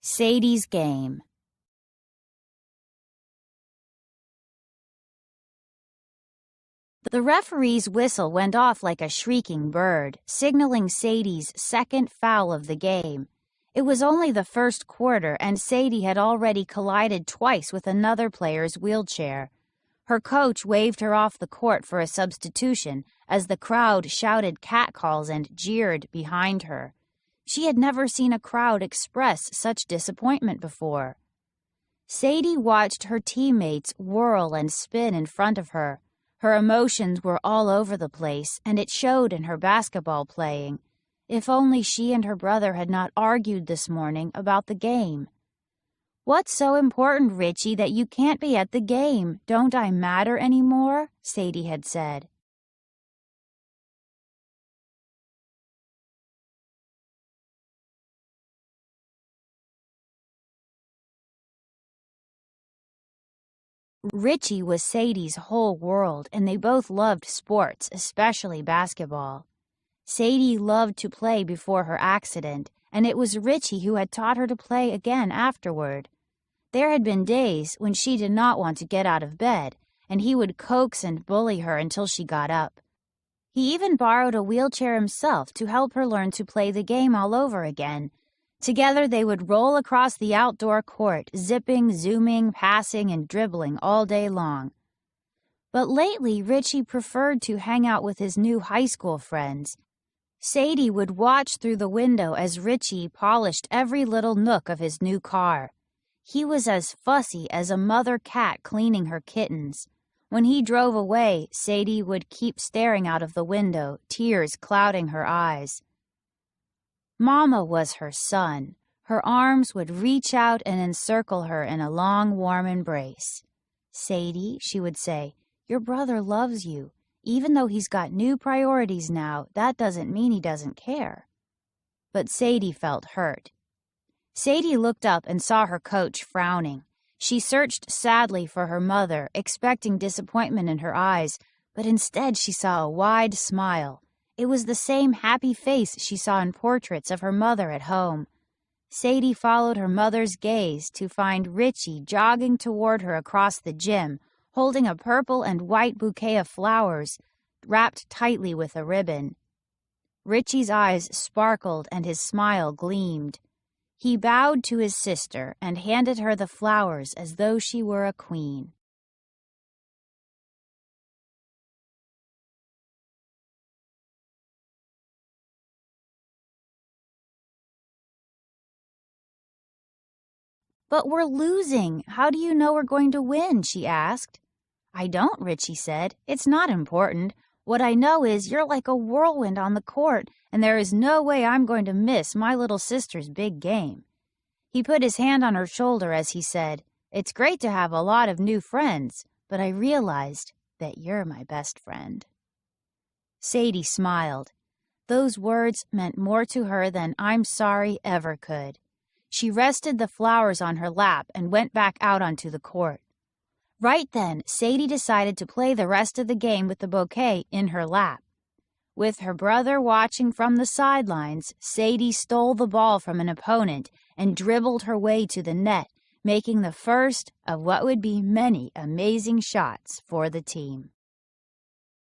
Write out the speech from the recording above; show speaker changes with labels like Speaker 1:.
Speaker 1: Sadie's game. The referee's whistle went off like a shrieking bird, signaling Sadie's second foul of the game. It was only the first quarter, and Sadie had already collided twice with another player's wheelchair. Her coach waved her off the court for a substitution as the crowd shouted catcalls and jeered behind her. She had never seen a crowd express such disappointment before. Sadie watched her teammates whirl and spin in front of her. Her emotions were all over the place, and it showed in her basketball playing. If only she and her brother had not argued this morning about the game. "What's so important, Richie, that you can't be at the game? Don't I matter anymore?" Sadie had said. Richie was Sadie's whole world, and they both loved sports, especially basketball. Sadie loved to play before her accident, and it was Richie who had taught her to play again afterward. There had been days when she did not want to get out of bed, and he would coax and bully her until she got up. He even borrowed a wheelchair himself to help her learn to play the game all over again. Together they would roll across the outdoor court, zipping, zooming, passing, and dribbling all day long. But lately, Richie preferred to hang out with his new high school friends. Sadie would watch through the window as Richie polished every little nook of his new car. He was as fussy as a mother cat cleaning her kittens. When he drove away, Sadie would keep staring out of the window, tears clouding her eyes. Mama was her sun. Her arms would reach out and encircle her in a long, warm embrace. "Sadie," she would say, "your brother loves you. Even though he's got new priorities now, that doesn't mean he doesn't care." But Sadie felt hurt. Sadie looked up and saw her coach frowning. She searched sadly for her mother, expecting disappointment in her eyes, but instead she saw a wide smile. It was the same happy face she saw in portraits of her mother at home. Sadie followed her mother's gaze to find Richie jogging toward her across the gym, holding a purple and white bouquet of flowers wrapped tightly with a ribbon. Richie's eyes sparkled and his smile gleamed. He bowed to his sister and handed her the flowers as though she were a queen. "But we're losing. How do you know we're going to win?" she asked. "I don't," Richie said. "It's not important. What I know is you're like a whirlwind on the court, and there is no way I'm going to miss my little sister's big game." He put his hand on her shoulder as he said, "It's great to have a lot of new friends, but I realized that you're my best friend." Sadie smiled. Those words meant more to her than "I'm sorry" ever could. She rested the flowers on her lap and went back out onto the court. Right then, Sadie decided to play the rest of the game with the bouquet in her lap. With her brother watching from the sidelines, Sadie stole the ball from an opponent and dribbled her way to the net, making the first of what would be many amazing shots for the team.